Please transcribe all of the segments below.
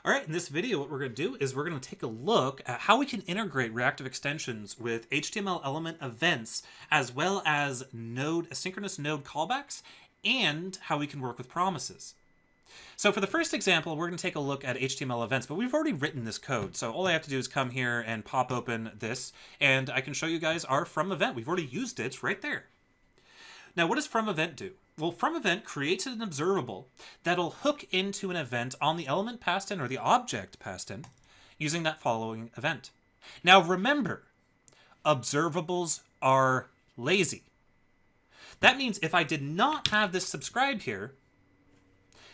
All right, in this video, what we're going to do is we're going to take a look at how we can integrate reactive extensions with HTML element events, as well as asynchronous node callbacks, and how we can work with promises. So for the first example, we're going to take a look at HTML events, but we've already written this code. So all I have to do is come here and pop open this, and I can show you guys our from event. We've already used it right there. Now, what does from event do? Well, from event creates an observable that'll hook into an event on the element passed in or the object passed in using that following event. Now, remember, observables are lazy. That means if I did not have this subscribe here,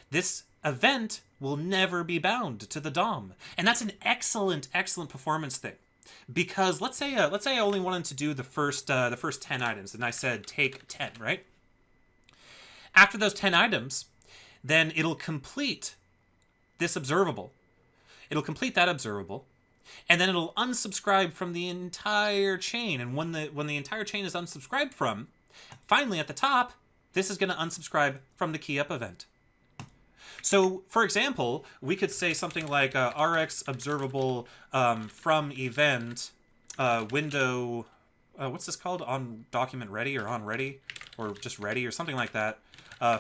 this event will never be bound to the DOM. And that's an excellent, excellent performance thing. Because let's say I only wanted to do the first 10 items, and I said take 10, right? After those 10 items, then it'll complete this observable. It'll complete that observable, and then it'll unsubscribe from the entire chain. And when the entire chain is unsubscribed from, finally at the top, this is going to unsubscribe from the key up event. So, for example, we could say something like Rx observable from event window, what's this called? On document ready or on ready or just ready or something like that.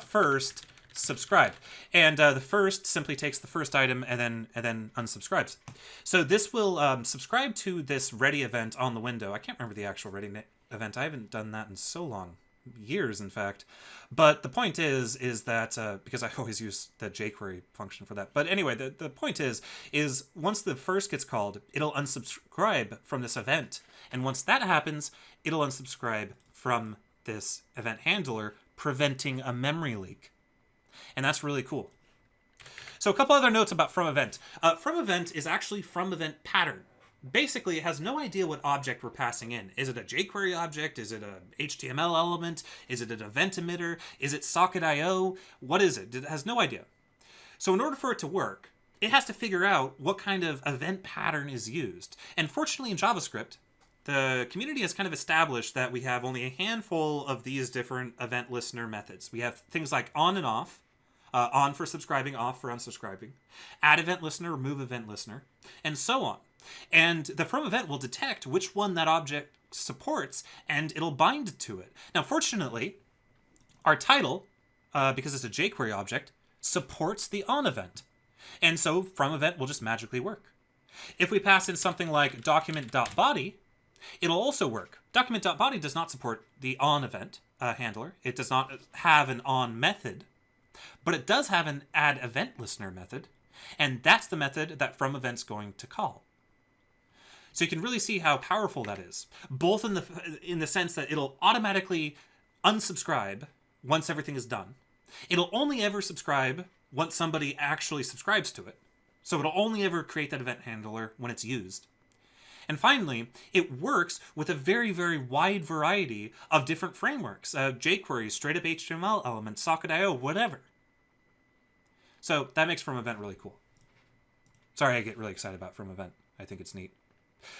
First subscribe, and the first simply takes the first item and then unsubscribes. So this will subscribe to this ready event on the window. I can't remember the actual ready event. I haven't done that in so long. Years, in fact. But the point is that because I always use the jQuery function for that. But anyway, the point is once the first gets called, it'll unsubscribe from this event. And once that happens, it'll unsubscribe from this event handler, preventing a memory leak. And that's really cool. So a couple other notes about from event. From event is actually from event pattern. Basically, it has no idea what object we're passing in. Is it a jQuery object? Is it a HTML element? Is it an event emitter? Is it socket.io? What is it? It has no idea. So in order for it to work, it has to figure out what kind of event pattern is used. And fortunately in JavaScript, the community has kind of established that we have only a handful of these different event listener methods. We have things like on and off, on for subscribing, off for unsubscribing, add event listener, remove event listener, and so on. And the from event will detect which one that object supports, and it'll bind to it. Now, fortunately, our title, because it's a jQuery object, supports the on event. And so from event will just magically work. If we pass in something like document.body, it'll also work. Document.body does not support the on event handler. It does not have an on method, but it does have an add event listener method, and that's the method that from event's going to call. So you can really see how powerful that is, both in the sense that it'll automatically unsubscribe once everything is done. It'll only ever subscribe once somebody actually subscribes to it. So it'll only ever create that event handler when it's used. And finally, it works with a very, very wide variety of different frameworks, jQuery, straight up HTML elements, socket.io, whatever. So that makes from event really cool. Sorry, I get really excited about from event. I think it's neat.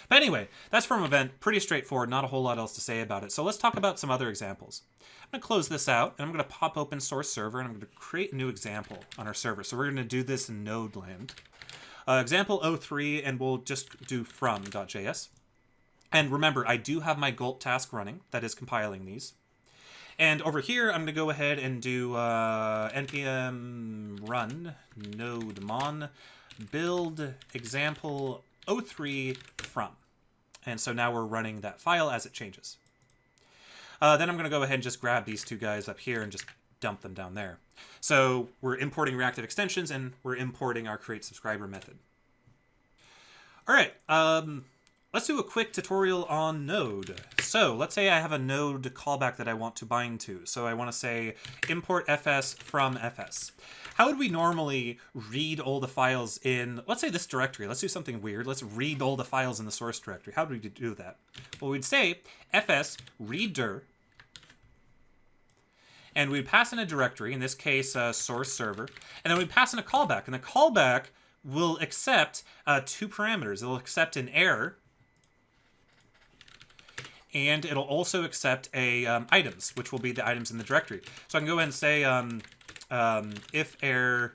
But anyway, that's from event. Pretty straightforward. Not a whole lot else to say about it. So let's talk about some other examples. I'm going to close this out, and I'm going to pop open source server, and I'm going to create a new example on our server. So we're going to do this in node land. Example 03, and we'll just do from.js. And remember, I do have my gulp task running that is compiling these. And over here, I'm going to go ahead and do npm run node mon build example 03 from. And so now we're running that file as it changes. Then I'm going to go ahead and just grab these two guys up here and just dump them down there. So we're importing reactive extensions, and we're importing our create subscriber method. All right, let's do a quick tutorial on node. So let's say I have a node callback that I want to bind to. So I want to say import fs from fs. How would we normally read all the files in, let's say, this directory? Let's do something weird. Let's read all the files in the source directory. How do we do that? Well, we'd say fs read dir, and we'd pass in a directory, in this case, source server, and then we'd pass in a callback. And the callback will accept two parameters. It'll accept an error, and it'll also accept items, which will be the items in the directory. So I can go ahead and say if error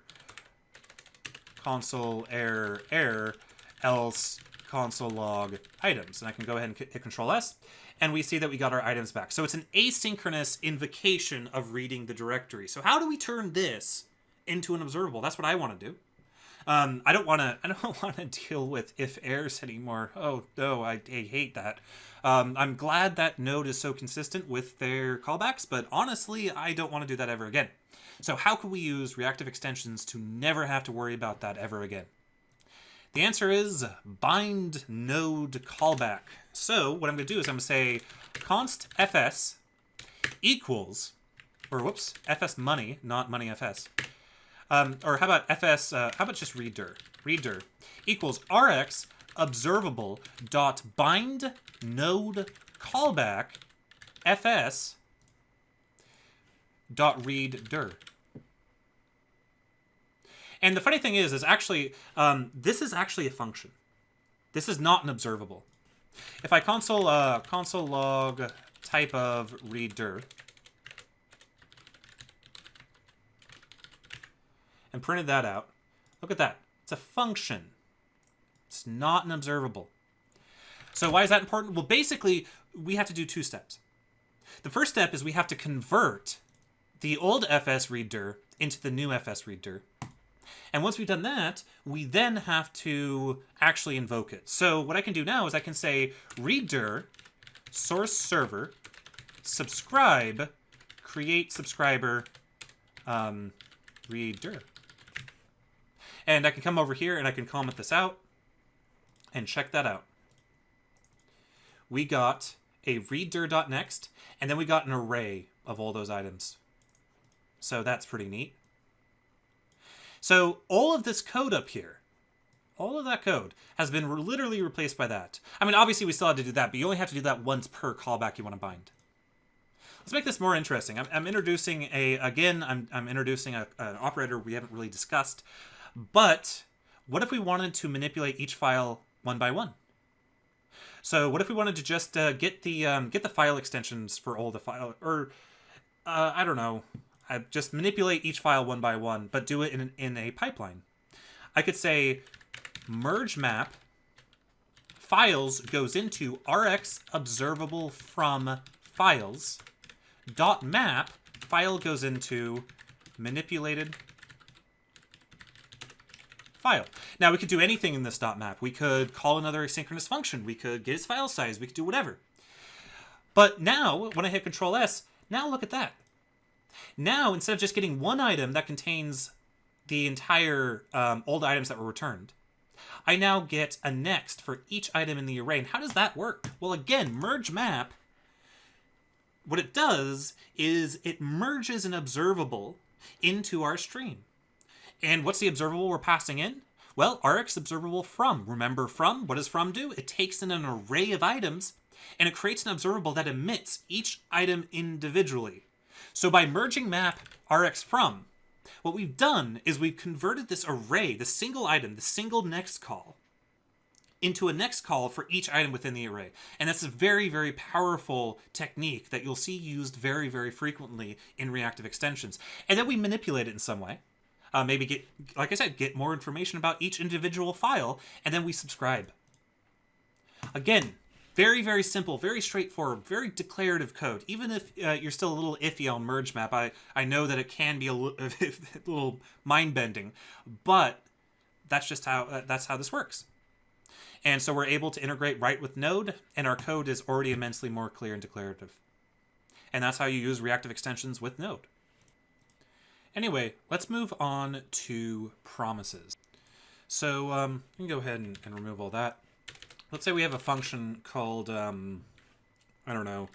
console error error else console log items. And I can go ahead and hit Control S, and we see that we got our items back. So it's an asynchronous invocation of reading the directory. So how do we turn this into an observable? That's what I want to do. I don't want to deal with if errors anymore. Oh no, I hate that. I'm glad that Node is so consistent with their callbacks, but honestly, I don't want to do that ever again. So how can we use reactive extensions to never have to worry about that ever again? The answer is bind node callback. So what I'm going to do is I'm going to say const fs equals, or whoops, fs money, not money fs. Or how about fs, how about just readdir? Readdir equals rx observable dot bind node callback fs dot readdir. And the funny thing is actually, this is actually a function. This is not an observable. If I console log type of readdir and printed that out, look at that. It's a function. It's not an observable. So why is that important? Well, basically, we have to do two steps. The first step is we have to convert the old fs readdir into the new fs readdir. And once we've done that, we then have to actually invoke it. So what I can do now is I can say readdir source server subscribe create subscriber readdir. And I can come over here and I can comment this out and check that out. We got a readdir.next, and then we got an array of all those items. So that's pretty neat. So all of this code up here, all of that code has been literally replaced by that. I mean, obviously we still have to do that, but you only have to do that once per callback you want to bind. Let's make this more interesting. I'm introducing I'm introducing an operator we haven't really discussed. But what if we wanted to manipulate each file one by one? So what if we wanted to just get the file extensions for all the file, or I don't know, just manipulate each file one by one, but do it in a pipeline? I could say merge map files goes into rx observable from files dot map file goes into manipulated file. Now we could do anything in this dot map. We could call another asynchronous function. We could get its file size. We could do whatever. But now when I hit Control S, now look at that. Now instead of just getting one item that contains the entire old items that were returned, I now get a next for each item in the array. And how does that work? Well, again, merge map, what it does is it merges an observable into our stream. And what's the observable we're passing in? Well, Rx observable from. Remember from? What does from do? It takes in an array of items and it creates an observable that emits each item individually. So by merging map Rx from, what we've done is we've converted this array, the single item, the single next call, into a next call for each item within the array. And that's a very, very powerful technique that you'll see used very, very frequently in reactive extensions. And then we manipulate it in some way. Maybe get, like I said, get more information about each individual file, and then we subscribe. Again, very, very simple, very straightforward, very declarative code. Even if you're still a little iffy on merge map, I know that it can be a little mind-bending, but that's just how this works. And so we're able to integrate right with Node, and our code is already immensely more clear and declarative. And that's how you use reactive extensions with Node. Anyway, let's move on to promises. So you can go ahead and remove all that. Let's say we have a function called, I don't know,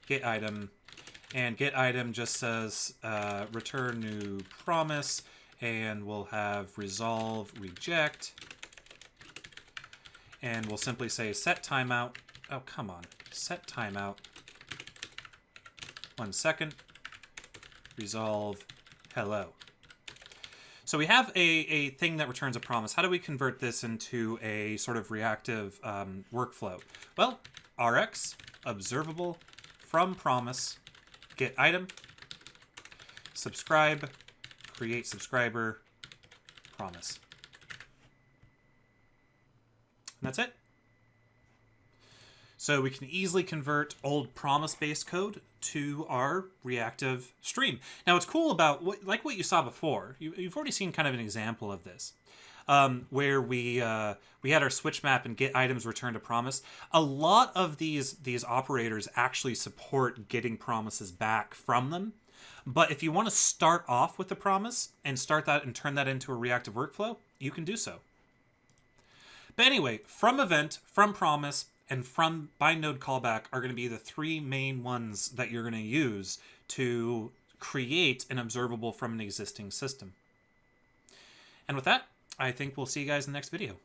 getItem. And getItem just says return new promise, and we'll have resolve reject. And we'll simply say set timeout. Oh, come on. Set timeout. 1 second. Resolve hello. So we have a thing that returns a promise. How do we convert this into a sort of reactive workflow? Well, Rx observable from promise get item subscribe create subscriber promise. And that's it. So we can easily convert old promise-based code to our reactive stream. Now, what's cool about like what you saw before, you've already seen kind of an example of this, where we had our switch map and get items returned to promise. A lot of these operators actually support getting promises back from them. But if you want to start off with the promise and start that and turn that into a reactive workflow, you can do so. But anyway, from event, from promise, and from by node callback are going to be the three main ones that you're going to use to create an observable from an existing system. And with that, I think we'll see you guys in the next video.